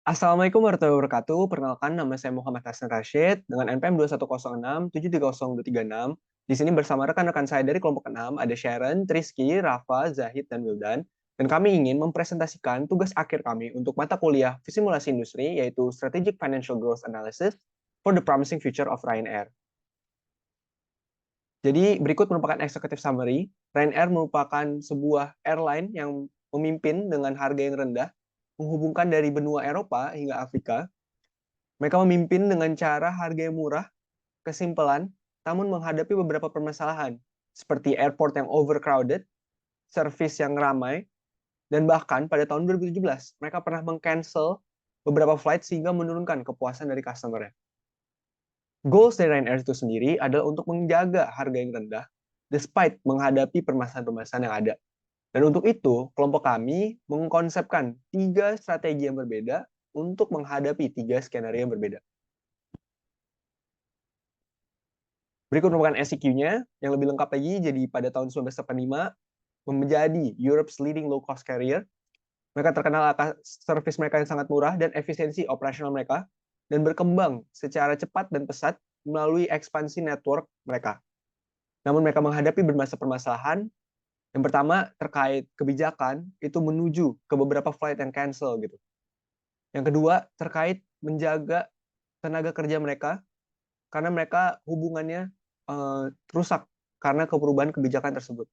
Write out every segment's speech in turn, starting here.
Assalamualaikum warahmatullahi wabarakatuh. Perkenalkan, nama saya Muhammad Hasan Rashid dengan NPM 210673026. Di sini bersama rekan-rekan saya dari kelompok 6, ada Sharon, Triski, Rafa, Zahid, dan Wildan. Dan kami ingin mempresentasikan tugas akhir kami untuk mata kuliah simulasi industri, yaitu Strategic Financial Growth Analysis for the Promising Future of Ryanair. Jadi berikut merupakan executive summary. Ryanair merupakan sebuah airline yang memimpin dengan harga yang rendah, menghubungkan dari benua Eropa hingga Afrika. Mereka memimpin dengan cara harga yang murah, kesimpelan, namun menghadapi beberapa permasalahan, seperti airport yang overcrowded, service yang ramai, dan bahkan pada tahun 2017, mereka pernah meng-cancel beberapa flight sehingga menurunkan kepuasan dari customer-nya. Goals dari Ryanair itu sendiri adalah untuk menjaga harga yang rendah, despite menghadapi permasalahan-permasalahan yang ada. Dan untuk itu, kelompok kami mengkonsepkan 3 strategi yang berbeda untuk menghadapi 3 skenario yang berbeda. Berikut merupakan SEQ-nya yang lebih lengkap lagi. Jadi pada tahun 1985 menjadi Europe's leading low cost carrier. Mereka terkenal akan servis mereka yang sangat murah dan efisiensi operasional mereka, dan berkembang secara cepat dan pesat melalui ekspansi network mereka. Namun mereka menghadapi berbagai permasalahan. Yang pertama terkait kebijakan itu menuju ke beberapa flight yang cancel gitu. Yang kedua terkait menjaga tenaga kerja mereka karena mereka hubungannya rusak karena perubahan kebijakan tersebut.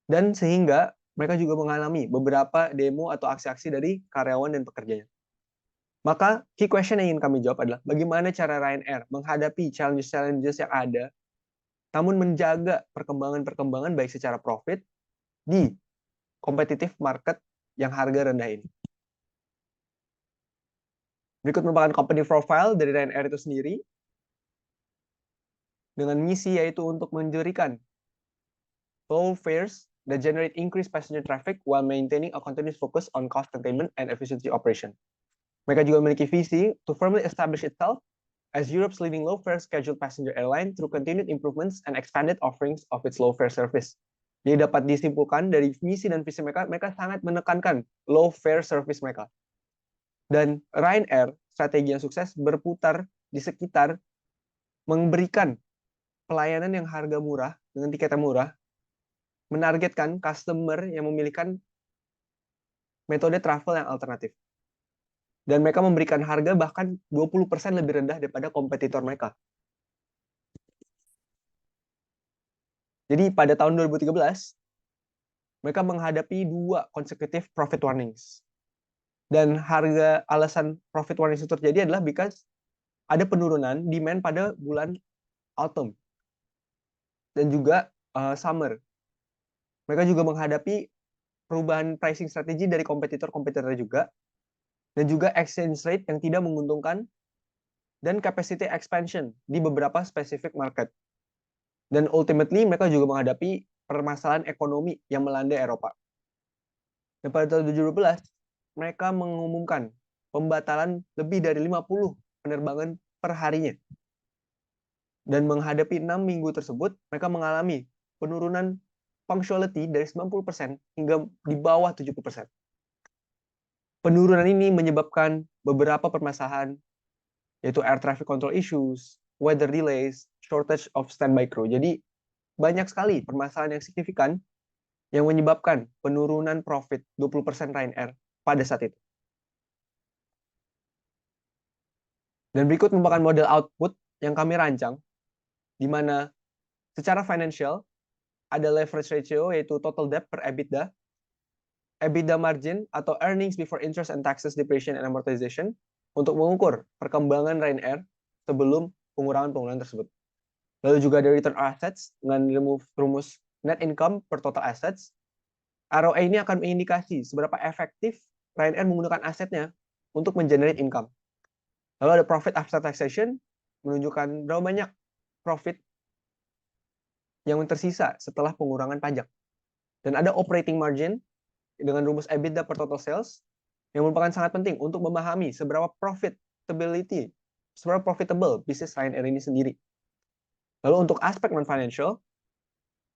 Dan sehingga mereka juga mengalami beberapa demo atau aksi-aksi dari karyawan dan pekerjanya. Maka key question yang ingin kami jawab adalah bagaimana cara Ryanair menghadapi challenges-challenges yang ada, namun menjaga perkembangan-perkembangan baik secara profit di competitive market yang harga rendah ini. Berikut merupakan company profile dari Ryanair itu sendiri, dengan misi yaitu untuk menjurikan low fares that generate increased passenger traffic while maintaining a continuous focus on cost containment and efficiency operation. Mereka juga memiliki visi to firmly establish itself as Europe's leading low-fare scheduled passenger airline through continued improvements and expanded offerings of its low-fare service. Jadi dapat disimpulkan dari misi dan visi mereka, mereka sangat menekankan low-fare service mereka. Dan Ryanair, strategi yang sukses berputar di sekitar memberikan pelayanan yang harga murah dengan tiket yang murah, menargetkan customer yang memiliki metode travel yang alternatif. Dan mereka memberikan harga bahkan 20% lebih rendah daripada kompetitor mereka. Jadi pada tahun 2013, mereka menghadapi 2 consecutive profit warnings. Dan harga alasan profit warnings itu terjadi adalah because ada penurunan demand pada bulan autumn dan juga summer. Mereka juga menghadapi perubahan pricing strategi dari kompetitor-kompetitor juga, dan juga exchange rate yang tidak menguntungkan, dan capacity expansion di beberapa specific market. Dan ultimately mereka juga menghadapi permasalahan ekonomi yang melanda Eropa. Dan pada tahun 2012, mereka mengumumkan pembatalan lebih dari 50 penerbangan per harinya. Dan menghadapi 6 minggu tersebut, mereka mengalami penurunan punctuality dari 90% hingga di bawah 70%. Penurunan ini menyebabkan beberapa permasalahan, yaitu air traffic control issues, weather delays, shortage of standby crew. Jadi banyak sekali permasalahan yang signifikan yang menyebabkan penurunan profit 20% Ryanair pada saat itu. Dan berikut merupakan model output yang kami rancang, di mana secara financial ada leverage ratio yaitu total debt per EBITDA, EBITDA margin atau earnings before interest and taxes, depreciation and amortization, untuk mengukur perkembangan Ryanair sebelum pengurangan-pengurangan tersebut. Lalu juga ada return on assets dengan rumus net income per total assets. ROA ini akan mengindikasi seberapa efektif Ryanair menggunakan asetnya untuk mengenerate income. Lalu ada profit after taxation, menunjukkan berapa banyak profit yang tersisa setelah pengurangan pajak. Dan ada operating margin dengan rumus EBITDA per total sales, yang merupakan sangat penting untuk memahami seberapa profitability, seberapa profitable bisnis Ryanair ini sendiri. Lalu untuk aspek non-financial,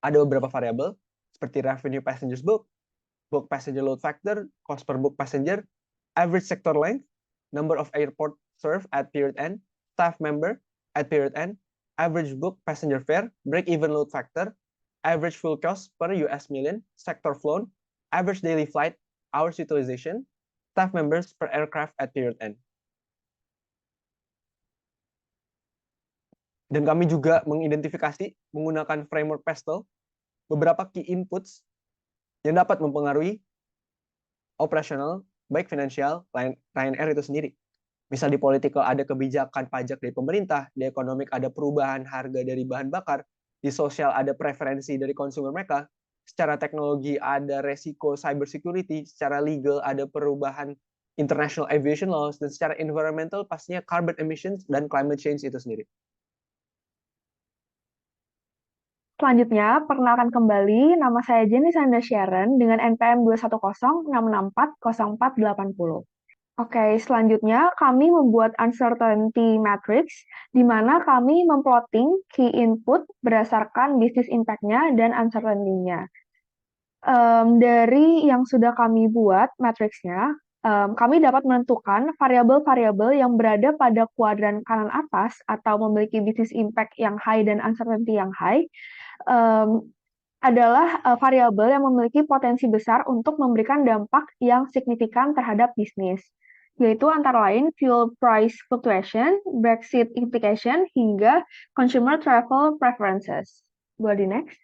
ada beberapa variabel seperti revenue passengers book passenger load factor, cost per book passenger, average sector length, number of airport served at period end, staff member at period end, average book passenger fare, break-even load factor, average fuel cost per US million, sector flown, average daily flight hours utilization, staff members per aircraft at period end. Dan kami juga mengidentifikasi menggunakan framework PESTEL beberapa key inputs yang dapat mempengaruhi operasional baik finansial Lion Air itu sendiri. Misal di political ada kebijakan pajak dari pemerintah, di ekonomik ada perubahan harga dari bahan bakar, di sosial ada preferensi dari konsumer mereka, secara teknologi ada resiko cyber security, secara legal ada perubahan international aviation laws, dan secara environmental pastinya carbon emissions dan climate change itu sendiri. Selanjutnya, perkenalkan kembali, nama saya Jenny Sandra Sharon dengan NPM 21066404080. Oke, selanjutnya kami membuat uncertainty matrix, di mana kami memplotting key input berdasarkan business impact-nya dan uncertainty-nya. Dari yang sudah kami buat matriksnya, kami dapat menentukan variabel-variabel yang berada pada kuadran kanan atas atau memiliki business impact yang high dan uncertainty yang high, adalah variabel yang memiliki potensi besar untuk memberikan dampak yang signifikan terhadap bisnis, yaitu antara lain fuel price fluctuation, Brexit implication, hingga consumer travel preferences. Boleh di next.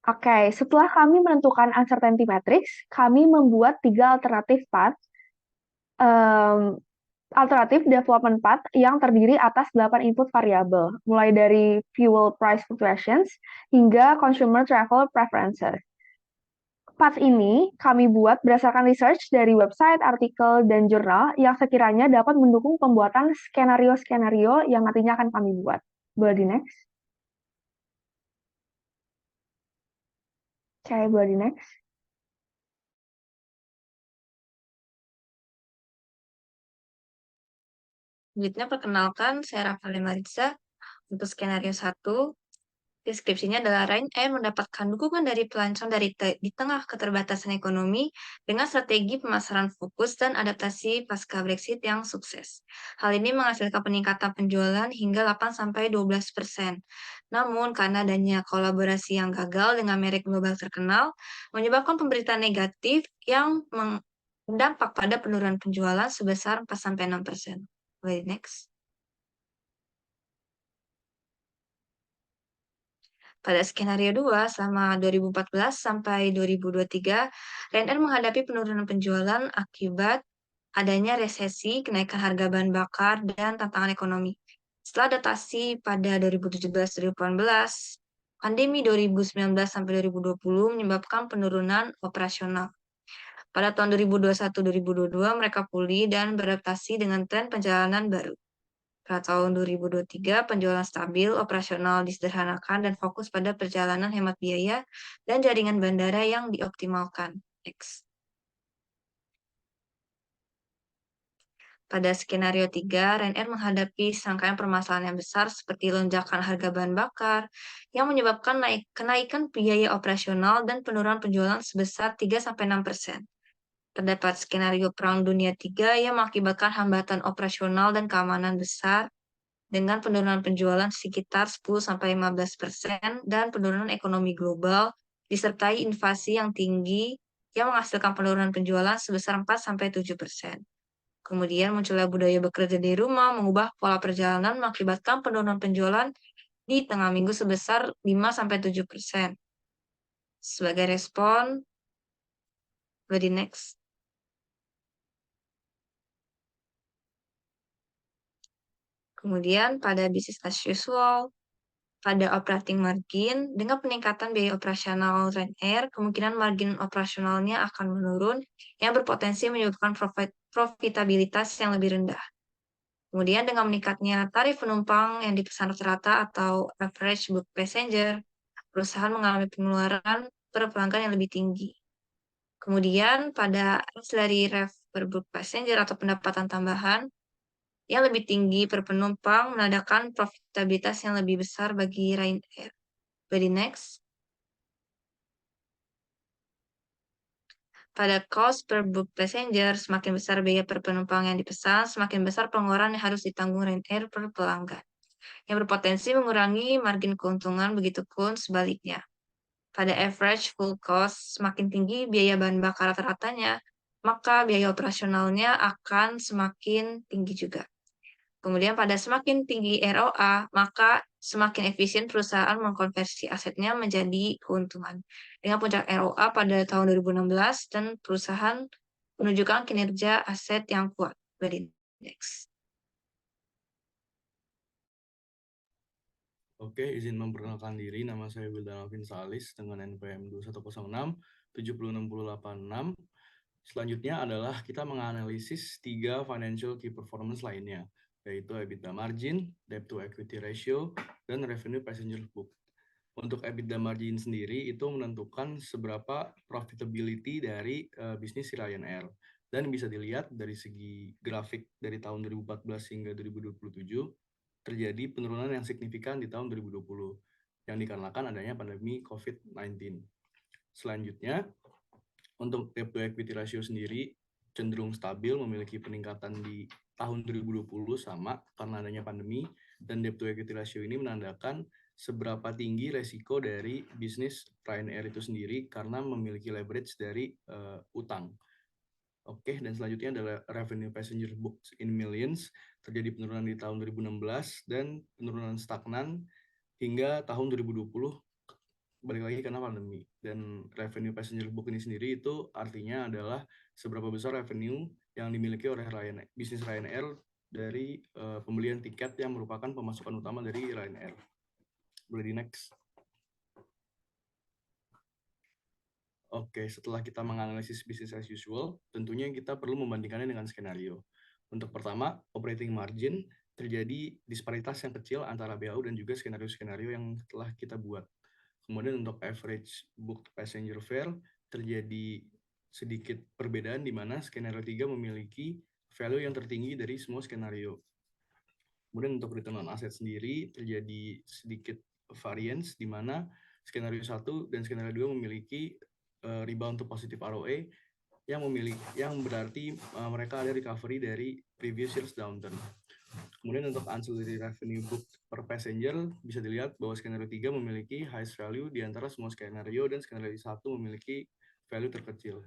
Oke, setelah kami menentukan uncertainty matrix, kami membuat 3 alternatif path. Alternatif development path yang terdiri atas 8 input variabel, mulai dari fuel price fluctuations hingga consumer travel preferences. Path ini kami buat berdasarkan research dari website, artikel, dan jurnal yang sekiranya dapat mendukung pembuatan skenario-skenario yang nantinya akan kami buat. Boleh di next? Oke, boleh di next. Selanjutnya perkenalkan, saya Rafael Maritza. Untuk skenario 1, deskripsinya adalah Lion Air mendapatkan dukungan dari pelancong di tengah keterbatasan ekonomi dengan strategi pemasaran fokus dan adaptasi pasca Brexit yang sukses. Hal ini menghasilkan peningkatan penjualan hingga 8-12%. Namun, karena adanya kolaborasi yang gagal dengan merek global terkenal, menyebabkan pemberitaan negatif yang berdampak pada penurunan penjualan sebesar 4-6%. Next. Pada skenario 2, selama 2014 sampai 2023, Lion Air menghadapi penurunan penjualan akibat adanya resesi, kenaikan harga bahan bakar, dan tantangan ekonomi. Setelah adaptasi pada 2017-2018, pandemi 2019 sampai 2020 menyebabkan penurunan operasional. Pada tahun 2021-2022, mereka pulih dan beradaptasi dengan tren perjalanan baru. Pada tahun 2023, penjualan stabil, operasional disederhanakan, dan fokus pada perjalanan hemat biaya dan jaringan bandara yang dioptimalkan. Next. Pada skenario 3, Lion Air menghadapi serangkaian permasalahan yang besar seperti lonjakan harga bahan bakar yang menyebabkan kenaikan biaya operasional dan penurunan penjualan sebesar 3-6%. Terdapat skenario Perang Dunia III yang mengakibatkan hambatan operasional dan keamanan besar dengan penurunan penjualan sekitar 10-15% dan penurunan ekonomi global disertai invasi yang tinggi yang menghasilkan penurunan penjualan sebesar 4-7%. Kemudian munculnya budaya bekerja di rumah mengubah pola perjalanan mengakibatkan penurunan penjualan di tengah minggu sebesar 5-7%. Sebagai respon, ready next. Kemudian pada business as usual, pada operating margin, dengan peningkatan biaya operasional Lion Air, kemungkinan margin operasionalnya akan menurun yang berpotensi menyebabkan profitabilitas yang lebih rendah. Kemudian dengan meningkatnya tarif penumpang yang dipesan rata-rata atau average book passenger, perusahaan mengalami pengeluaran per pelanggan yang lebih tinggi. Kemudian pada ancillary rev per book passenger atau pendapatan tambahan, yang lebih tinggi per penumpang menandakan profitabilitas yang lebih besar bagi Lion Air. Ready next. Pada cost per book passenger, semakin besar biaya per penumpang yang dipesan, semakin besar pengeluaran yang harus ditanggung Ryanair per pelanggan, yang berpotensi mengurangi margin keuntungan, begitupun sebaliknya. Pada average full cost, semakin tinggi biaya bahan bakar rata-ratanya, maka biaya operasionalnya akan semakin tinggi juga. Kemudian pada semakin tinggi ROA, maka semakin efisien perusahaan mengkonversi asetnya menjadi keuntungan. Dengan puncak ROA pada tahun 2016 dan perusahaan menunjukkan kinerja aset yang kuat. Very next. Oke, izin memperkenalkan diri. Nama saya Wildan Alvin Salis dengan NPM 2106 70686. Selanjutnya adalah kita menganalisis 3 financial key performance lainnya, yaitu EBITDA margin, debt to equity ratio, dan revenue passenger book. Untuk EBITDA margin sendiri itu menentukan seberapa profitability dari bisnis Ryanair. Dan bisa dilihat dari segi grafik dari tahun 2014 hingga 2027, terjadi penurunan yang signifikan di tahun 2020 yang dikarenakan adanya pandemi COVID-19. Selanjutnya, untuk debt to equity ratio sendiri cenderung stabil, memiliki peningkatan di tahun 2020 sama karena adanya pandemi, dan debt to equity ratio ini menandakan seberapa tinggi resiko dari bisnis Ryanair itu sendiri karena memiliki leverage dari utang. Oke, dan selanjutnya adalah revenue passenger booked in millions. Terjadi penurunan di tahun 2016 dan penurunan stagnan hingga tahun 2020, balik lagi karena pandemi. Dan revenue passenger book ini sendiri itu artinya adalah seberapa besar revenue yang dimiliki oleh bisnis Ryanair dari pembelian tiket yang merupakan pemasukan utama dari Ryanair. Boleh di next. Oke, setelah kita menganalisis business as usual, tentunya kita perlu membandingkannya dengan skenario. Untuk pertama, operating margin, terjadi disparitas yang kecil antara BAU dan juga skenario-skenario yang telah kita buat. Kemudian untuk average booked passenger fare, terjadi sedikit perbedaan di mana skenario 3 memiliki value yang tertinggi dari semua skenario. Kemudian untuk return on asset sendiri, terjadi sedikit variance di mana skenario 1 dan skenario 2 memiliki rebound to positive ROA yang berarti mereka ada recovery dari previous year's downturn. Kemudian untuk ancillary revenue booked per passenger bisa dilihat bahwa skenario 3 memiliki highest value di antara semua skenario dan skenario 1 memiliki value terkecil.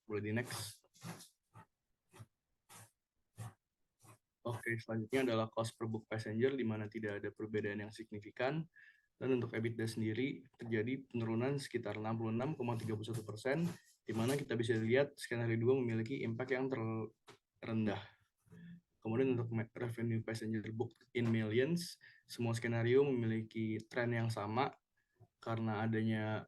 Boleh di next. Oke, selanjutnya adalah cost per book passenger di mana tidak ada perbedaan yang signifikan. Dan untuk EBITDA sendiri terjadi penurunan sekitar 66,31%, di mana kita bisa lihat skenario 2 memiliki impact yang terendah. Kemudian untuk revenue passenger book in millions, semua skenario memiliki tren yang sama karena adanya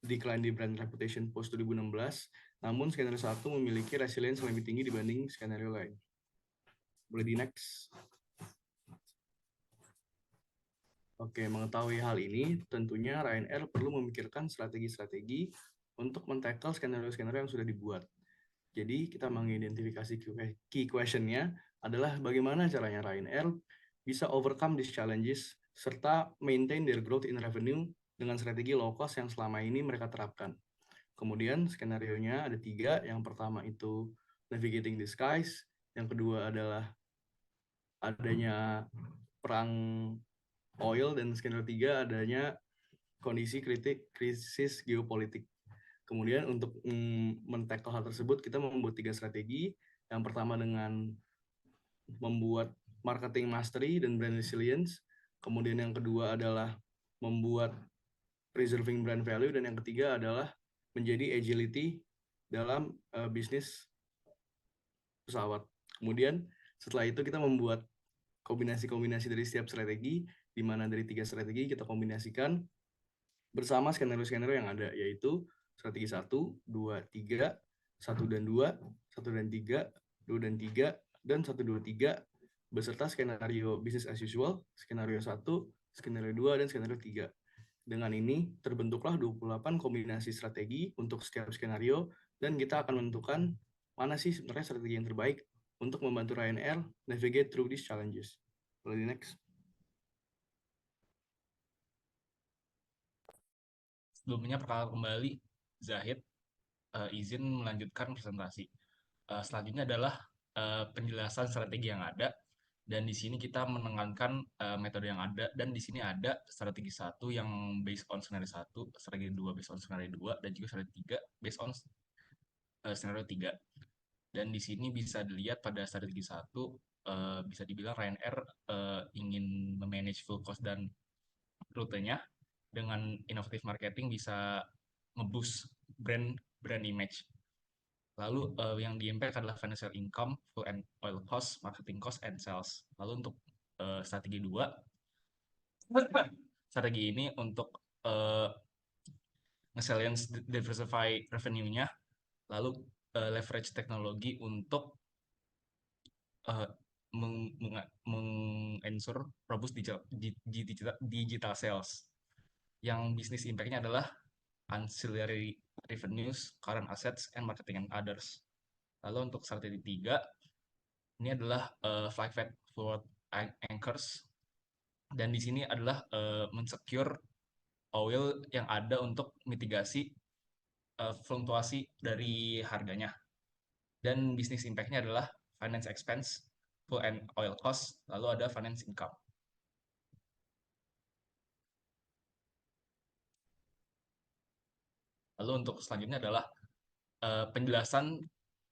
decline di brand reputation post 2016, namun skenario 1 memiliki resilience lebih tinggi dibanding skenario lain. Boleh di next. Oke, mengetahui hal ini, tentunya Ryanair perlu memikirkan strategi-strategi untuk men-tackle skenario-skenario yang sudah dibuat. Jadi, kita mengidentifikasi key question-nya adalah bagaimana caranya Ryanair bisa overcome these challenges serta maintain their growth in revenue dengan strategi low cost yang selama ini mereka terapkan. Kemudian, skenario-nya ada 3. Yang pertama itu navigating the skies, yang kedua adalah adanya perang oil, dan skenario 3 adanya kondisi krisis geopolitik. Kemudian untuk men-tackle hal tersebut, kita membuat 3 strategi. Yang pertama dengan membuat marketing mastery dan brand resilience. Kemudian yang kedua adalah membuat preserving brand value. Dan yang ketiga adalah menjadi agility dalam bisnis pesawat. Kemudian setelah itu kita membuat kombinasi-kombinasi dari setiap strategi, di mana dari 3 strategi kita kombinasikan bersama skenario-skenario yang ada, yaitu strategi 1, 2, 3, 1 dan 2, 1 dan 3, 2 dan 3, dan 1, 2, 3, beserta skenario business as usual, skenario 1, skenario 2, dan skenario 3. Dengan ini, terbentuklah 28 kombinasi strategi untuk setiap skenario, dan kita akan menentukan mana sih sebenarnya strategi yang terbaik untuk membantu Ryanair navigate through these challenges. Boleh next. Sebelumnya perkenalkan kembali Zahid. izin melanjutkan presentasi. Selanjutnya adalah penjelasan strategi yang ada, dan di sini kita menekankan metode yang ada, dan di sini ada strategi 1 yang based on skenario 1, strategi 2 based on skenario 2, dan juga strategi 3 based on skenario 3. Dan di sini bisa dilihat pada strategi 1, bisa dibilang Ryanair ingin memanage full cost dan rutenya dengan inovatif marketing, bisa nge-boost brand image. Lalu yang di-impact adalah financial income, fuel and oil cost, marketing cost, and sales. Lalu untuk strategi 2, strategi ini untuk nge-salience diversify revenue-nya, lalu leverage teknologi untuk meng-ensure robust digital sales. Yang bisnis impact-nya adalah ancillary revenues, current assets, and marketing and others. Lalu untuk strategi 3, ini adalah flight forward anchors, dan di sini adalah mensecure oil yang ada untuk mitigasi fluktuasi dari harganya. Dan bisnis impact-nya adalah finance expense, fuel and oil cost, lalu ada finance income. Lalu untuk selanjutnya adalah penjelasan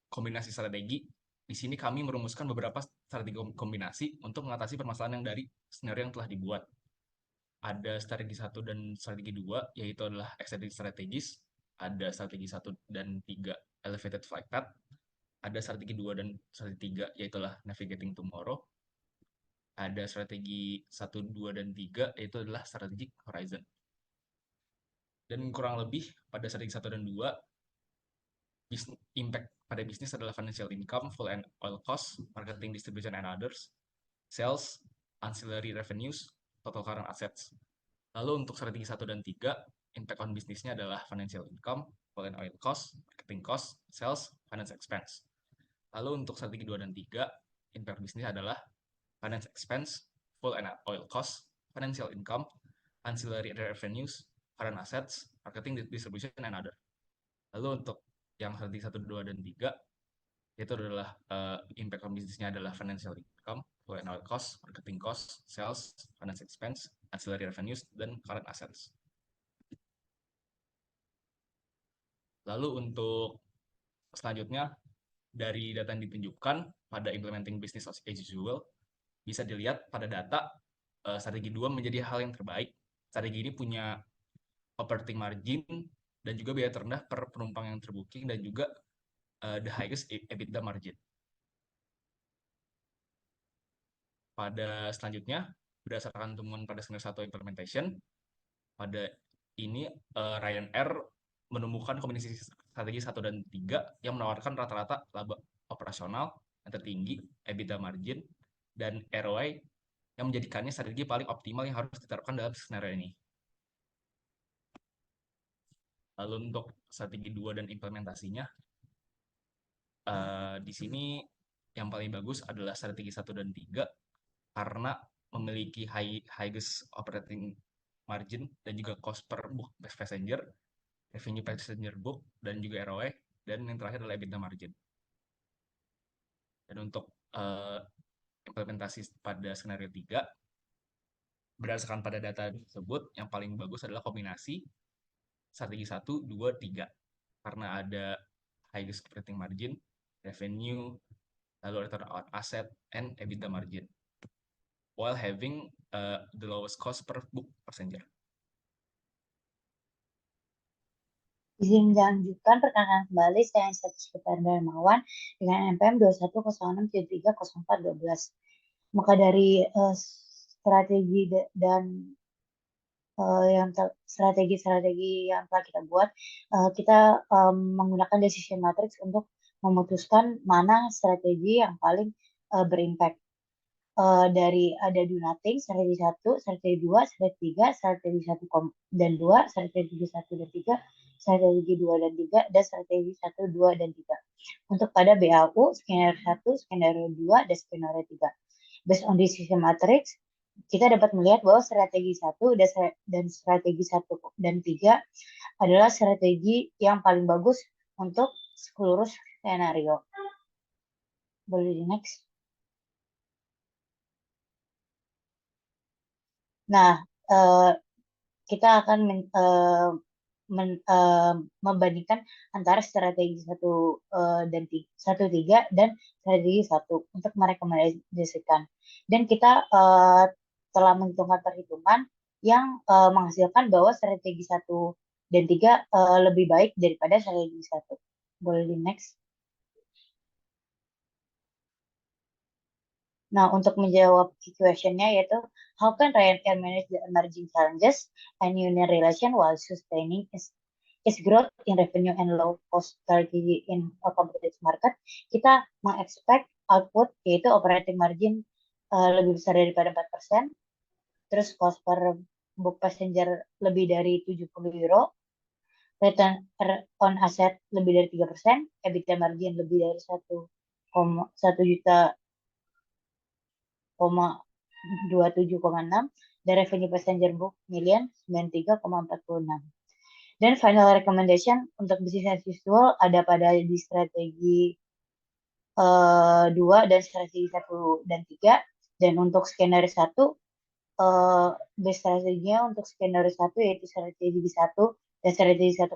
kombinasi strategi. Di sini kami merumuskan beberapa strategi kombinasi untuk mengatasi permasalahan yang dari skenario yang telah dibuat. Ada strategi 1 dan strategi 2, yaitu adalah extended strategies. Ada strategi 1 dan 3, elevated flight path. Ada strategi 2 dan strategi 3, yaitu adalah navigating tomorrow. Ada strategi 1, 2, dan 3, yaitu adalah strategic horizon. Dan kurang lebih pada strategi 1 dan 2, impact pada bisnis adalah financial income, fuel and oil cost, marketing, distribution, and others, sales, ancillary revenues, total current assets. Lalu untuk strategi 1 dan 3, impact on bisnisnya adalah financial income, fuel and oil cost, marketing cost, sales, finance expense. Lalu untuk strategi 2 dan 3, impact bisnisnya adalah finance expense, fuel and oil cost, financial income, ancillary revenues, current assets, marketing, distribution, and other. Lalu untuk yang strategi 1, 2, dan 3, itu adalah impact on bisnisnya adalah financial income, fuel and oil cost, marketing cost, sales, finance expense, ancillary revenues, dan current assets. Lalu untuk selanjutnya, dari data yang ditunjukkan pada implementing business as usual, bisa dilihat pada data strategi 2 menjadi hal yang terbaik. Strategi ini punya operating margin dan juga biaya terendah per penumpang yang terbooking, dan juga the highest EBITDA margin. Pada selanjutnya, berdasarkan temuan pada skenario 1 implementation, pada ini Ryanair menemukan kombinasi strategi 1 dan 3 yang menawarkan rata-rata laba operasional yang tertinggi, EBITDA margin, dan ROI yang menjadikannya strategi paling optimal yang harus diterapkan dalam skenario ini. Lalu untuk strategi 2 dan implementasinya, di sini yang paling bagus adalah strategi 1 dan 3 karena memiliki highest operating margin dan juga cost per book passenger, revenue passenger book, dan juga ROI, dan yang terakhir adalah EBITDA margin. Dan untuk implementasi pada skenario 3, berdasarkan pada data tersebut, yang paling bagus adalah kombinasi strategi 1, 2, 3. Karena ada highest operating margin, revenue, lalu return on asset, and EBITDA margin, while having the lowest cost per book passenger. Izin dilanjutkan, perkenalkan kembali saya Status Kepada Darmawan dengan NPM 2106730412. Maka dari strategi dan strategi-strategi yang telah kita buat, kita menggunakan decision matrix untuk memutuskan mana strategi yang paling berimpact. Dari ada do nothing, strategi 1, strategi 2, strategi 3, strategi 1 dan 2, strategi 1 dan 3, strategi 2 dan 3, dan strategi 1, 2, dan 3. Untuk pada BAU, skenario 1, skenario 2, dan skenario 3. Based on decision matrix, kita dapat melihat bahwa strategi 1 dan strategi 1 dan 3 adalah strategi yang paling bagus untuk seluruh skenario. Boleh di next. Nah, kita akan membandingkan antara strategi 1-3 dan strategi 1 untuk merekomendasikan. Dan kita telah menghitungkan perhitungan yang menghasilkan bahwa strategi 1 dan 3 lebih baik daripada strategi 1. Boleh di next. Nah, untuk menjawab key question-nya yaitu, how can Ryanair manage the emerging challenges and union relation while sustaining its growth in revenue and low cost strategy in a competitive market? Kita mengexpect output yaitu operating margin lebih besar daripada 4%, terus cost per book passenger lebih dari 70 euro, return on asset lebih dari 3%, EBITDA margin lebih dari 1 juta 27,6 dan revenue passenger book million 93,46. Dan final recommendation untuk business as usual ada pada di strategi 2 dan strategi 1 dan 3. Dan untuk skenario 1 base strateginya untuk skenario 1 yaitu strategi 1 dan strategi 1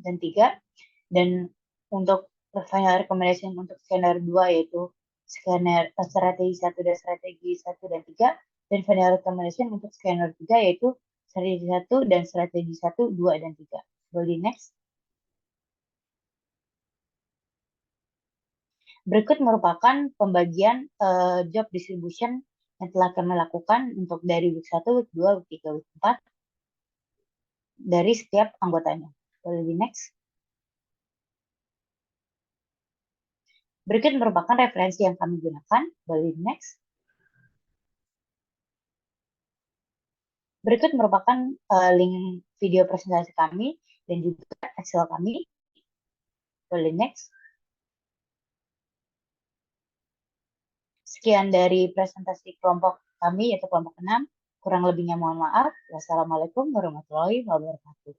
dan 3. Dan untuk final recommendation untuk skenario 2 yaitu strategi 1 dan strategi 1 dan 3, dan final recommendation untuk skenario 3 yaitu strategi 1 dan strategi 1, 2, dan 3. Boleh next. Berikut merupakan pembagian job distribution yang telah kami lakukan untuk dari week 1, week 2, week 3, week 4 dari setiap anggotanya. Boleh di next. Berikut merupakan referensi yang kami gunakan. Boleh di next. Berikut merupakan link video presentasi kami dan juga Excel kami. Boleh next. Sekian dari presentasi kelompok kami, yaitu kelompok 6. Kurang lebihnya mohon maaf. Wassalamualaikum warahmatullahi wabarakatuh.